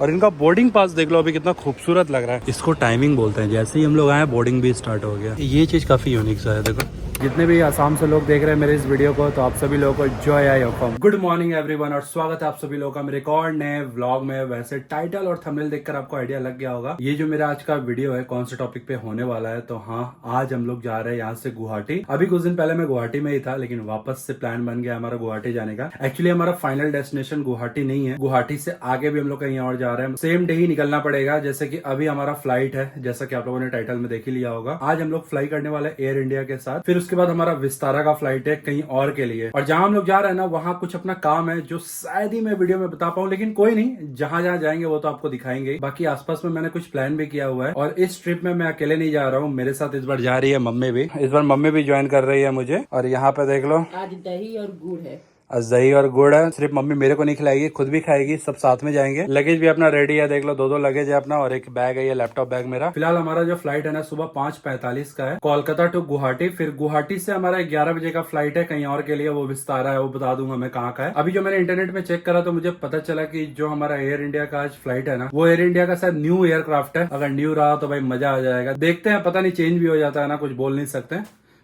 और इनका boarding pass देख लो अभी कितना खूबसूरत लग रहा है। इसको टाइमिंग बोलते हैं। जैसे ही हम लोग आए बोर्डिंग भी स्टार्ट हो गया। ये चीज काफी यूनिक सा है। देखो जितने भी आसाम से लोग देख रहे हैं मेरे इस वीडियो को, तो आप सभी लोगों को जॉय आई होम। गुड मॉर्निंग एवरीवन और स्वागत है आप सभी लोगों का मेरे एक और नए व्लॉग में। वैसे टाइटल और थंबनेल देखकर आपको आइडिया लग गया होगा ये जो मेरा आज का वीडियो है कौन से टॉपिक पे होने वाला है। तो हाँ, आज हम लोग जा रहे हैं यहाँ से गुवाहाटी। अभी कुछ दिन पहले मैं गुवाहाटी में ही था, लेकिन वापस से प्लान बन गया हमारा गुवाहाटी जाने का। एक्चुअली हमारा फाइनल डेस्टिनेशन गुवाहाटी नहीं है, गुवाहाटी से आगे भी हम लोग कहीं और जा रहे हैं। सेम डे ही निकलना पड़ेगा। जैसे कि अभी हमारा फ्लाइट है, जैसा कि आप लोगों ने टाइटल में देख ही लिया होगा। आज हम लोग फ्लाई करने वाले एयर इंडिया के साथ। फिर उसके बाद हमारा विस्तारा का फ्लाइट है कहीं और के लिए। और जहां हम लोग जा रहे हैं ना, वहां कुछ अपना काम है जो शायद ही मैं वीडियो में बता पाऊं, लेकिन कोई नहीं, जहां जहां जाएंगे वो तो आपको दिखाएंगे। बाकी आसपास में मैंने कुछ प्लान भी किया हुआ है। और इस ट्रिप में मैं अकेले नहीं जा रहा हूँ, मेरे साथ इस बार जा रही है मम्मी भी। इस बार मम्मी भी ज्वाइन कर रही है मुझे। और यहाँ पे देख लो आज दही और गुड़ है। दही और गुड़ है। सिर्फ मम्मी मेरे को नहीं खिलाएगी, खुद भी खाएगी, सब साथ में जाएंगे। लगेज भी अपना रेडी है, देख लो दो लगेज है अपना और एक बैग है, ये लैपटॉप बैग मेरा। फिलहाल हमारा जो फ्लाइट है ना सुबह 5:45 का है, कोलकाता टू गुवाहाटी। फिर गुवाहाटी से हमारा 11 बजे का फ्लाइट है कहीं और के लिए, वो विस्तारा है, वो बता दूंगा मैं कहाँ का है। अभी जो मैंने इंटरनेट में चेक करा तो मुझे पता चला कि जो हमारा एयर इंडिया का आज फ्लाइट है ना, वो एयर इंडिया का शायद न्यू एयरक्राफ्ट है। अगर न्यू रहा तो भाई मजा आ जाएगा। देखते हैं, पता नहीं चेंज भी हो जाता है ना, कुछ बोल नहीं सकते।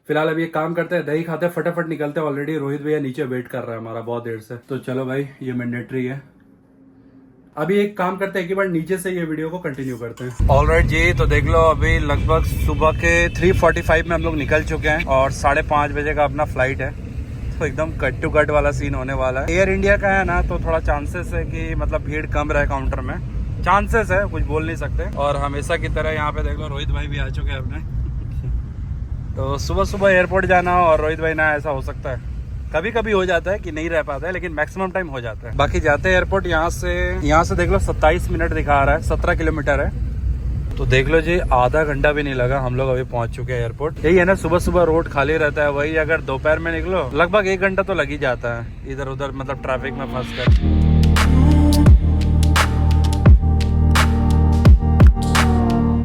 फिलहाल अभी एक काम करते हैं, दही खाते हैं, फटाफट निकलते हैं। ऑलरेडी रोहित भैया नीचे वेट कर रहा है हमारा बहुत देर से। तो चलो भाई, ये मैंडेटरी है। अभी एक काम करते हैं कि बार नीचे से ये वीडियो को कंटिन्यू करते हैं। ऑलराइट जी, तो देख लो अभी लगभग सुबह के 3:45 में हम लोग निकल चुके हैं और 5:30 बजे का अपना फ्लाइट है। तो एकदम कट टू कट वाला सीन होने वाला है। एयर इंडिया का है ना, तो थोड़ा चांसेस है कि मतलब भीड़ कम रहे काउंटर में, चांसेस है, कुछ बोल नहीं सकते। और हमेशा की तरह यहाँ पे देख लो रोहित भाई भी आ चुके हैं अपने। तो सुबह सुबह एयरपोर्ट जाना और रोहित भाई ना, ऐसा हो सकता है, कभी कभी हो जाता है कि नहीं रह पाता है, लेकिन मैक्सिमम टाइम हो जाता है। बाकी जाते हैं एयरपोर्ट। यहाँ से देख लो 27 मिनट दिखा रहा है, 17 किलोमीटर है। तो देख लो जी, आधा घंटा भी नहीं लगा, हम लोग अभी पहुंच चुके हैं एयरपोर्ट। यही है ना, सुबह सुबह रोड खाली रहता है। वही अगर दोपहर में निकलो लगभग 1 घंटा तो लग ही जाता है इधर उधर, मतलब ट्रैफिक में फंस कर।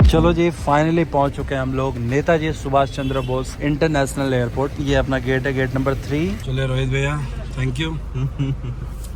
चलो जी, फाइनली पहुंच चुके हैं हम लोग नेताजी सुभाष चंद्र बोस इंटरनेशनल एयरपोर्ट। ये अपना गेट है, गेट नंबर 3। चले रोहित भैया, थैंक यू।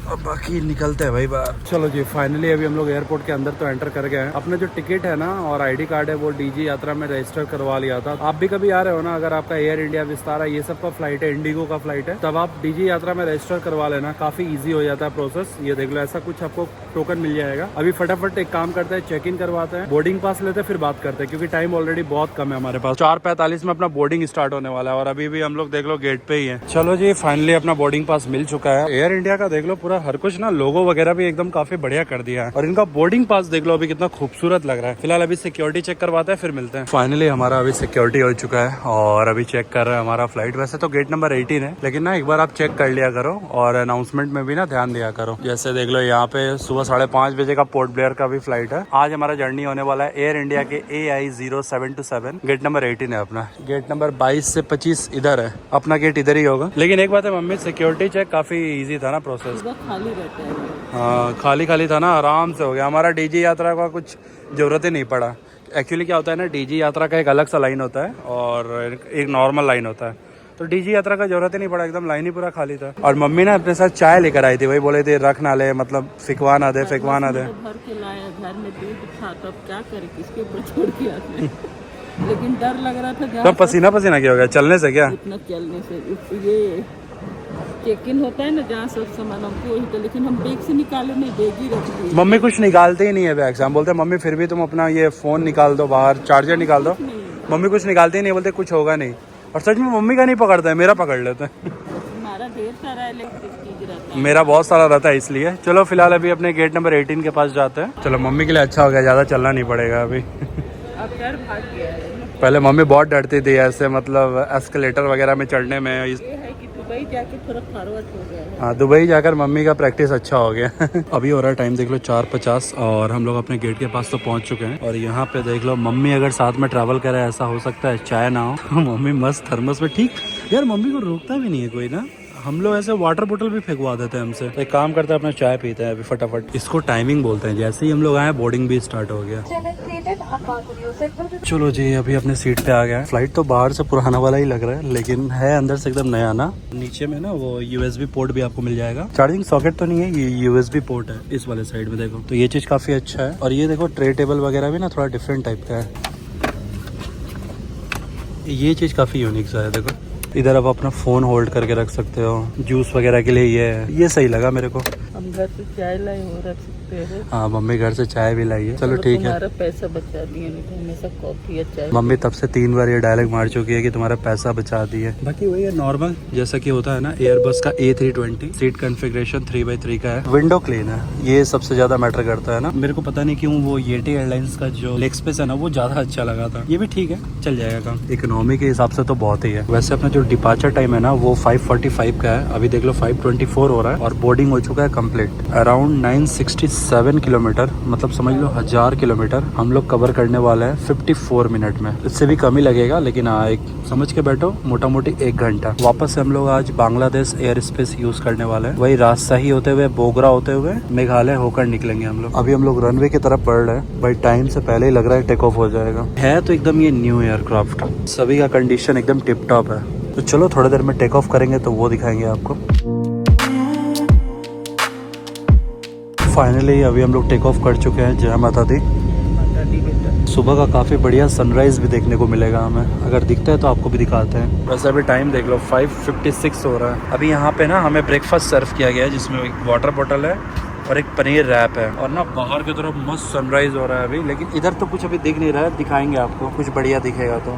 अब बाकी निकलते हैं भाई बाहर। चलो जी, फाइनली अभी हम लोग एयरपोर्ट के अंदर तो एंटर कर गए हैं। अपना जो टिकट है ना और आईडी कार्ड है वो डीजी यात्रा में रजिस्टर करवा लिया था। आप भी कभी आ रहे हो ना, अगर आपका एयर इंडिया, विस्तारा ये सब का फ्लाइट है, इंडिगो का फ्लाइट है, तब आप डीजी यात्रा में रजिस्टर करवा लेना, काफी ईजी हो जाता है प्रोसेस। ये देख लो, ऐसा कुछ आपको टोकन मिल जाएगा। अभी फटाफट एक काम करते हैं, चेक इन करवाते हैं, बोर्डिंग पास लेते हैं, फिर बात करते हैं, क्योंकि टाइम ऑलरेडी बहुत कम है हमारे पास। 4:45 में अपना बोर्डिंग स्टार्ट होने वाला है और अभी भी हम लोग देख लो गेट पे ही है। चलो जी, फाइनली अपना बोर्डिंग पास मिल चुका है। एयर इंडिया का देख लो पूरा हर कुछ ना, लोगो वगैरह भी एकदम काफी बढ़िया कर दिया है। और इनका बोर्डिंग पास देख लो अभी कितना खूबसूरत लग रहा है। फिलहाल अभी सिक्योरिटी चेक करवाते हैं, फिर मिलते हैं। फाइनली हमारा अभी सिक्योरिटी हो चुका है और अभी चेक कर रहे हैं हमारा फ्लाइट। वैसे तो गेट नंबर 18 है, लेकिन ना एक बार आप चेक कर लिया करो और अनाउंसमेंट में भी ना ध्यान दिया करो। जैसे देख लो यहाँ पे सुबह 5:30 बजे का पोर्ट ब्लेयर का भी फ्लाइट है। आज हमारा जर्नी होने वाला है एयर इंडिया के AI 0727। गेट नंबर 18 है अपना। गेट नंबर 22 से 25 इधर है, अपना गेट इधर ही होगा। लेकिन एक बात है मम्मी, सिक्योरिटी चेक काफी ईजी था ना प्रोसेस। खाली रहता है। हाँ, खाली था ना, आराम से हो गया। हमारा डीजी यात्रा का कुछ जरूरत ही नहीं पड़ा। एक्चुअली क्या होता है ना, डीजी यात्रा का एक अलग सा लाइन होता है और एक नॉर्मल लाइन होता है। तो डीजी यात्रा का जरूरत ही नहीं पड़ा, एकदम लाइन ही पूरा खाली था। और मम्मी ना अपने साथ चाय लेकर आई थी, वही बोले थे रख ना ले, मतलब फिकवा ना दे। भर के लाया, घर में दूध था, तब क्या करे, किसके ऊपर छोड़ के आते। लेकिन डर लग रहा था। तो पसीना क्या हो गया चलने से? क्या इतना चलने से? ये चेक इन होता है ना, जहाँ सब सामान हमको वही तो, लेकिन हम बैग से निकाले नहीं, बैग ही रख दिए। मम्मी कुछ निकालते ही नहीं है बैग से। हम बोलते हैं मम्मी फिर भी तुम अपना ये फोन निकाल दो बाहर, चार्जर निकाल दो। मम्मी कुछ निकालते ही नहीं, बोलते कुछ होगा नहीं। और सच में मम्मी का नहीं पकड़ता है, मेरा पकड़ लेते हैं। हमारा ढेर सारा इलेक्ट्रिक चीज रहता है, मेरा बहुत सारा रहता है इसलिए। चलो फिलहाल अभी अपने गेट नंबर 18 के पास जाते हैं। चलो मम्मी के लिए अच्छा हो गया, ज्यादा चलना नहीं पड़ेगा अभी। अब डर भाग गया है। पहले मम्मी बहुत डरती थी ऐसे, मतलब एस्केलेटर वगैरह में चढ़ने में। ये है कि दुबई जाके थोड़ा फॉरवर्ड हो गया है। हाँ, दुबई जाकर मम्मी का प्रैक्टिस अच्छा हो गया। अभी हो रहा है टाइम देख लो 4:50 और हम लोग अपने गेट के पास तो पहुंच चुके हैं। और यहाँ पे देख लो, मम्मी अगर साथ में ट्रैवल करे, ऐसा हो सकता है चाय ना हो। मम्मी मस्त थर्मस में, ठीक यार, मम्मी को रोकता भी नहीं है कोई ना, हम लोग ऐसे वाटर बोतल भी फेंकवा देते हैं हमसे। तो एक काम करते हैं, अपना चाय पीते हैं अभी फटाफट। इसको टाइमिंग बोलते हैं। जैसे ही हम लोग आए बोर्डिंग भी स्टार्ट हो गया। चलो जी अभी अपने सीट पे आ गया। फ्लाइट तो बाहर से पुराना वाला ही लग रहा है, लेकिन है अंदर से एकदम नया ना। नीचे में ना वो USB पोर्ट भी आपको मिल जाएगा। चार्जिंग सॉकेट तो नहीं है, ये USB पोर्ट है इस वाले साइड में। देखो तो ये चीज काफी अच्छा है। और ये देखो ट्रे टेबल वगैरह भी ना थोड़ा डिफरेंट टाइप का है। ये चीज काफी यूनिक सा है। देखो इधर आप अपना फोन होल्ड करके रख सकते हो। जूस वगैरह के लिए ये है। ये सही लगा मेरे को। हम घर से चाय लाए हो रख सकते हैं। हाँ मम्मी घर से चाय भी लाई है। चलो ठीक है। तुम्हारा पैसा बचा दिए, नहीं तो हमेशा कॉफी या चाय। मम्मी तब से 3 बार ये डायलॉग मार चुकी है कि तुम्हारा पैसा बचा दिए। बाकी वही है नॉर्मल जैसा कि होता है ना। एयरबस का A320 सीट कॉन्फ़िगरेशन 3x3 का है। विंडो क्लीन है, ये सबसे ज्यादा मैटर करता है ना। मेरे को पता नहीं क्यों वो येटी एयरलाइंस का जो लेग स्पेस है ना वो ज्यादा अच्छा लगा था। ये भी ठीक है, चल जाएगा काम। इकोनॉमी के हिसाब से तो बहुत ही है। वैसे अपना जो डिपार्चर टाइम है ना वो 5:45 का है। अभी देख लो 5:24 हो रहा है और बोर्डिंग हो चुका है कंप्लीट। अराउंड 967 किलोमीटर, मतलब समझ लो 1000 किलोमीटर हम लोग कवर करने वाले हैं 54 मिनट में। इससे भी कम ही लगेगा, लेकिन हाँ एक समझ के बैठो मोटा मोटी 1 घंटा। वापस से हम लोग आज बांग्लादेश एयर स्पेस यूज करने वाले हैं। वही राजशाही होते हुए बोगरा होते हुए मेघालय होकर निकलेंगे हम लोग। अभी हम लोग रनवे की तरफ बढ़ रहे हैं। भाई टाइम से पहले ही लग रहा है टेक ऑफ हो जाएगा। है तो एकदम ये न्यू एयरक्राफ्ट, सभी का कंडीशन एकदम टिप टॉप है। तो चलो थोड़ी देर में टेक ऑफ करेंगे तो वो दिखाएंगे आपको। फाइनली अभी हम लोग टेक ऑफ कर चुके हैं। जय माता दी। सुबह का काफ़ी बढ़िया सनराइज भी देखने को मिलेगा हमें। अगर दिखता है तो आपको भी दिखाते हैं। वैसे अभी टाइम देख लो 5:56 हो रहा है। अभी यहाँ पे ना हमें ब्रेकफास्ट सर्व किया गया है, जिसमें एक वाटर बॉटल है और एक पनीर रैप है। और ना बाहर की तरफ मस्त सनराइज हो रहा है अभी, लेकिन इधर तो कुछ अभी दिख नहीं रहा है। दिखाएंगे आपको कुछ बढ़िया दिखेगा तो।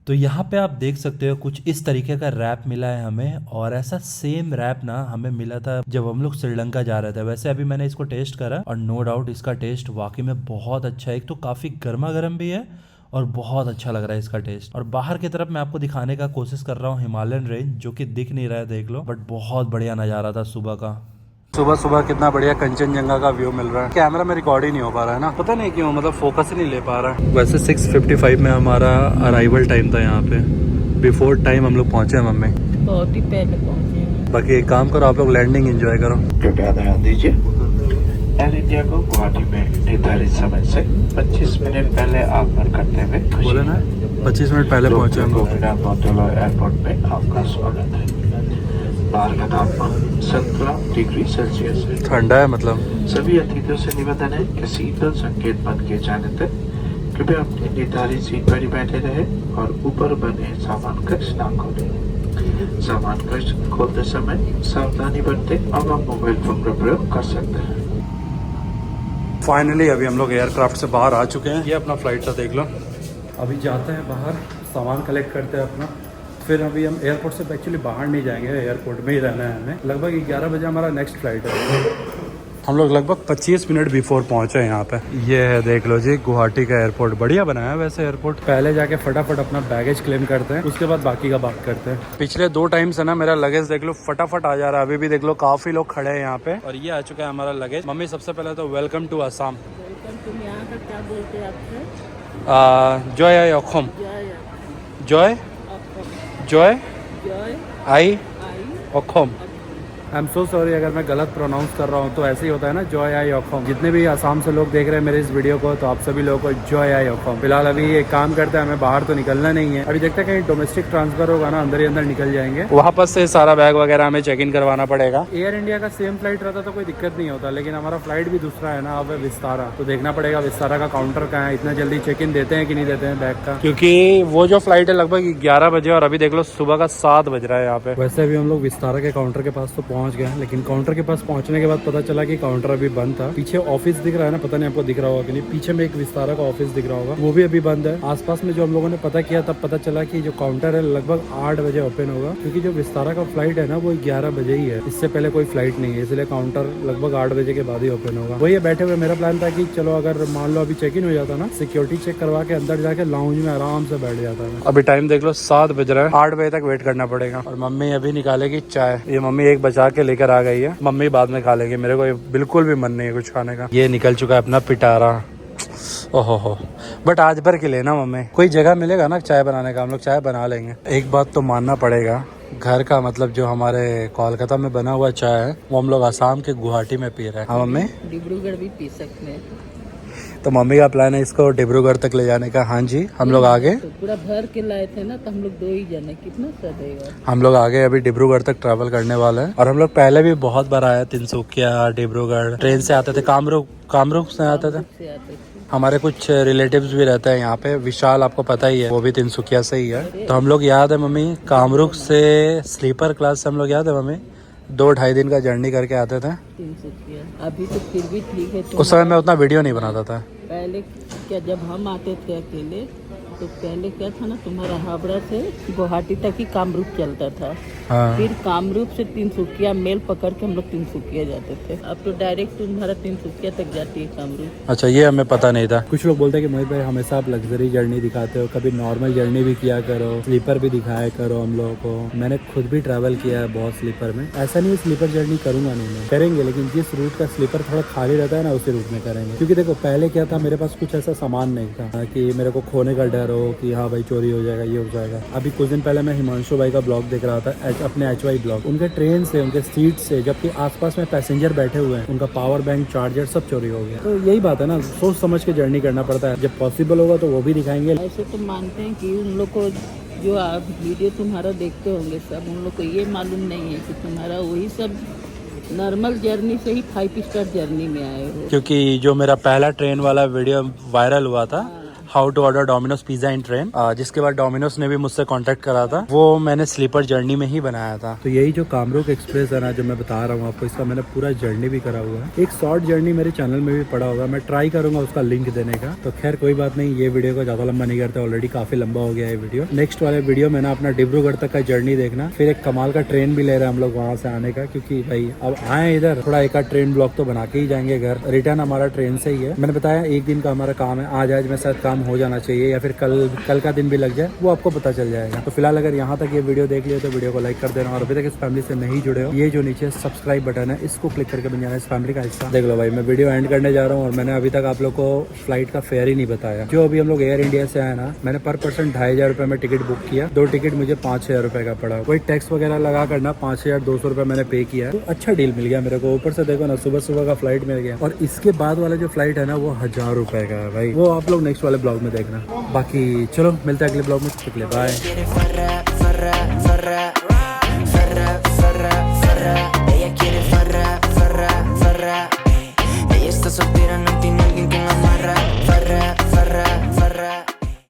तो यहाँ पे आप देख सकते हो कुछ इस तरीके का रैप मिला है हमें। और ऐसा सेम रैप ना हमें मिला था जब हम लोग श्रीलंका जा रहे थे। वैसे अभी मैंने इसको टेस्ट करा और नो डाउट इसका टेस्ट वाकई में बहुत अच्छा है। एक तो काफ़ी गर्मा गर्म भी है और बहुत अच्छा लग रहा है इसका टेस्ट। और बाहर की तरफ मैं आपको दिखाने का कोशिश कर रहा हूँ हिमालयन रेंज, जो कि दिख नहीं रहा है, देख लो। बट बहुत बढ़िया नज़ारा था सुबह का। सुबह सुबह कितना बढ़िया कंचनजंगा का व्यू मिल रहा है। कैमरा में रिकॉर्ड ही नहीं हो पा रहा है ना, पता नहीं क्यों, मतलब फोकस ही नहीं ले पा रहा है। वैसे 6:55 में हमारा अराइवल टाइम था यहाँ पे। बिफोर टाइम हम लोग पहुँचे मम्मी। बहुत ही पहले पहुंचे। बाकी एक काम करो, आप लोग लैंडिंग एंजॉय करो। कृपया ध्यान दीजिए, एयर इंडिया को गुवाहाटी में निर्धारित समय से 25 मिनट पहले आगमन करते हुए बोले ना 25 मिनट पहले पहुँचे हम लोग। एयरपोर्ट में आपका स्वागत है। बाहर का तापमान 17 डिग्री सेल्सियस है। ठंडा है मतलब। सभी अतिथियों से निवेदन है कि सीट बेल्ट संकेत बंद किए जाने तक कृपया अपनी निर्धारित सीट पर ही बैठे रहे और ऊपर बने सामान कक्ष न खोलें। सामान कक्ष खोलते समय सावधानी बरतें और आप मोबाइल फोन का प्रयोग कर सकते हैं। फाइनली अभी हम लोग एयरक्राफ्ट से बाहर आ चुके हैं। ये अपना फ्लाइट था, देख लो। अभी जाते हैं बाहर, सामान कलेक्ट करते हैं अपना। फिर अभी हम एयरपोर्ट से एक्चुअली बाहर नहीं जाएंगे, एयरपोर्ट में ही रहना है हमें। लगभग 11 बजे हमारा नेक्स्ट फ्लाइट है। हम लोग लगभग 25 मिनट बिफोर पहुंचे यहाँ पे। ये है देख लो जी गुवाहाटी का एयरपोर्ट। बढ़िया बनाया है वैसे एयरपोर्ट। पहले जाके फटाफट अपना बैगेज क्लेम करते हैं, उसके बाद बाकी का बात करते हैं। पिछले 2 टाइम से ना मेरा लगेज देख लो फटाफट आ जा रहा है। अभी भी देख लो काफी लोग खड़े हैं यहाँ पे। और ये आ चुका है हमारा लगेज। मम्मी सबसे पहले तो वेलकम टू असम। तुम यहाँ का क्या बोलते हैं आपसे? जय अखम, जय जय आई अखम। आई एम सो सॉरी अगर मैं गलत प्रोनाउंस कर रहा हूँ, तो ऐसे ही होता है ना, जॉय आई ऑफम। जितने भी आसाम से लोग देख रहे हैं मेरे इस वीडियो को, तो आप सभी लोगों को जॉय आई ऑफम। फिलहाल अभी एक काम करते हैं, हमें बाहर तो निकलना नहीं है। अभी देखते हैं कहीं डोमेस्टिक ट्रांसफर होगा ना, अंदर ही अंदर निकल जाएंगे। वहाँ पर से सारा बैग वगैरह हमें चेक इन करवाना पड़ेगा। एयर इंडिया का सेम फ्लाइट रहता तो कोई दिक्कत नहीं होता, लेकिन हमारा फ्लाइट भी दूसरा है ना, अब विस्तारा। तो देखना पड़ेगा विस्तारा का काउंटर कहाँ है, इतना जल्दी चेक इन देते हैं कि नहीं देते हैं बैग का, क्योंकि वो जो फ्लाइट है लगभग 11 बजे और अभी देख लो सुबह का 7 बज रहा है यहाँ पे। वैसे अभी हम लोग विस्तारा के काउंटर के पास तो पहुँच गए, लेकिन काउंटर के पास पहुंचने के बाद पता चला कि काउंटर अभी बंद था। पीछे ऑफिस दिख रहा है ना, पता नहीं आपको दिख रहा होगा कि नहीं, पीछे में एक विस्तारा का ऑफिस दिख रहा होगा, वो भी अभी बंद है। आसपास में जो हम लोगों ने पता किया तब पता चला कि जो काउंटर है लगभग 8 बजे ओपन होगा, क्योंकि जो विस्तारा का फ्लाइट है ना वो 11 बजे ही है। इससे पहले कोई फ्लाइट नहीं है, इसलिए काउंटर लगभग 8 बजे के बाद ही ओपन होगा। वही बैठे हुए मेरा प्लान था कि चलो अगर मान लो अभी चेक इन हो जाता ना, सिक्योरिटी चेक करवा के अंदर जाके लाउंज में आराम से बैठ जाता है। अभी टाइम देख लो 7 बज रहा है, 8 बजे तक वेट करना पड़ेगा। और मम्मी अभी निकालेगी चाय। ये मम्मी एक बचा के लेकर आ गई है, मम्मी बाद में खा लेंगे, मेरे को बिल्कुल भी मन नहीं है कुछ खाने का। ये निकल चुका है अपना पिटारा। ओहो हो, बट आज भर के लिए ना मम्मी, कोई जगह मिलेगा ना चाय बनाने का, हम लोग चाय बना लेंगे। एक बात तो मानना पड़ेगा, घर का मतलब जो हमारे कोलकाता में बना हुआ चाय है वो हम लोग आसाम के गुवाहाटी में पी रहे हैं। हाँ मम्मी, डिब्रूगढ़ भी पी सकते हैं। तो मम्मी का प्लान है इसको डिब्रूगढ़ तक ले जाने का। हाँ जी, हम लोग आगे, तो पूरा भर के लाए थे ना, तो हम लोग 2 ही जने, कितना सदेगा। हम लोग आगे अभी डिब्रूगढ़ तक ट्रैवल करने वाले हैं। और हम लोग पहले भी बहुत बार आए, तिनसुकिया, डिब्रूगढ़, ट्रेन से आते थे, कामरूप से आते थे। से आते थे। हमारे कुछ रिलेटिव्स भी रहते हैं यहाँ पे, विशाल आपको पता ही है, वो भी तिनसुकिया से ही है। तो हम लोग याद है मम्मी, कामरूप से स्लीपर क्लास से हम लोग याद है मम्मी 2-2.5 दिन का जर्नी करके आते थे। 300 अभी तो फिर भी ठीक है। उस समय मैं उतना वीडियो नहीं बनाता था। पहले क्या, जब हम आते थे अकेले, तो पहले क्या था ना, तुम्हारा हावड़ा से गुवाहाटी तक ही कामरूप चलता था। हाँ। फिर कामरूप से तिनसुकिया मेल पकड़ के हम लोग तिनसुकिया जाते थे। अब तो डायरेक्ट तुम्हारा तिनसुकिया तक जाती है कामरूप। अच्छा, ये हमें पता नहीं था। कुछ लोग बोलते हैं कि मोहित भाई हमेशा आप लग्जरी जर्नी दिखाते हो, कभी नॉर्मल जर्नी भी किया करो, स्लीपर भी दिखाया करो हम लोगों को। मैंने खुद भी ट्रैवल किया है बहुत स्लीपर में। ऐसा नहीं है स्लीपर जर्नी करूंगा नहीं, मैं करेंगे, लेकिन जिस रूट का स्लीपर थोड़ा खाली रहता है ना, उसी रूट में करेंगे। क्योंकि देखो पहले क्या था, मेरे पास कुछ ऐसा सामान नहीं था कि मेरे को खोने का डर हो कि हाँ भाई चोरी हो जाएगा, ये हो जाएगा। अभी कुछ दिन पहले मैं हिमांशु भाई का ब्लॉग देख रहा था, अपने HY ब्लॉग, उनके ट्रेन से, उनके सीट से, जबकि आसपास में पैसेंजर बैठे हुए हैं, उनका पावर बैंक, चार्जर सब चोरी हो गया। तो यही बात है ना, सोच समझ के जर्नी करना पड़ता है। जब पॉसिबल होगा तो वो भी दिखाएंगे। ऐसे तो मानते हैं कि उन लोग को, जो आप वीडियो तुम्हारा देखते होंगे सब, उन लोग को ये मालूम नहीं है कि तुम्हारा वही सब नॉर्मल जर्नी से ही 5 स्टार जर्नी में आए हो। क्योंकि जो मेरा पहला ट्रेन वाला वीडियो वायरल हुआ था, how to order Domino's pizza in train, जिसके बाद डोमिनोज ने भी मुझसे कांटेक्ट करा था, वो मैंने स्लीपर जर्नी में ही बनाया था। तो यही जो कामरूप एक्सप्रेस है ना, जो मैं बता रहा हूँ आपको, इसका मैंने पूरा जर्नी भी करा हुआ है। एक शॉर्ट जर्नी मेरे चैनल में भी पड़ा होगा, मैं ट्राई करूंगा उसका लिंक देने का। तो खैर कोई बात नहीं, ये वीडियो को ज्यादा लंबा नहीं करते, ऑलरेडी काफी लंबा हो गया है वीडियो। नेक्स्ट वाले वीडियो में ना अपना डिब्रूगढ़ तक का जर्नी देखना, फिर एक कमाल का ट्रेन भी ले रहे हैं हम लोग वहाँ से आने का, क्योंकि भाई अब आए इधर, थोड़ा एक ट्रेन ब्लॉक तो बना के ही जाएंगे घर। रिटर्न हमारा ट्रेन से ही है। मैंने बताया 1 दिन का हमारा काम है, आज में शायद काम हो जाना चाहिए, या फिर कल का दिन भी लग जाए, वो आपको पता चल जाएगा। तो फिलहाल अगर यहाँ तक ये वीडियो देख लिया तो वीडियो को लाइक कर देना, और अभी तक इस फैमिली से नहीं जुड़े हो, ये जो नीचे सब्सक्राइब बटन है, इसको क्लिक करके बन जाना इस फैमिली का हिस्सा। देख लो भाई, मैं वीडियो एंड करने जा रहा हूँ, और मैंने अभी तक आप लोग को फ्लाइट का फेयर ही नहीं बताया। जो अभी हम लोग एयर इंडिया से आए ना, मैंने पर पर्सन 2,500 रुपए में टिकट बुक किया। 2 टिकट मुझे 5,000 रुपए का पड़ा। वही टैक्स वगैरह लगा करना 5,200 रुपए मैंने पे किया। तो अच्छा डील मिल गया मेरे को। ऊपर से देखो ना, सुबह का फ्लाइट मिल गया, और इसके बाद वाला जो फ्लाइट है ना, वो 1,000 रुपए का है भाई। वो आप लोग नेक्स्ट वाले ब्लॉग में देखना। बाकी चलो मिलते हैं अगले ब्लॉग में, बाय।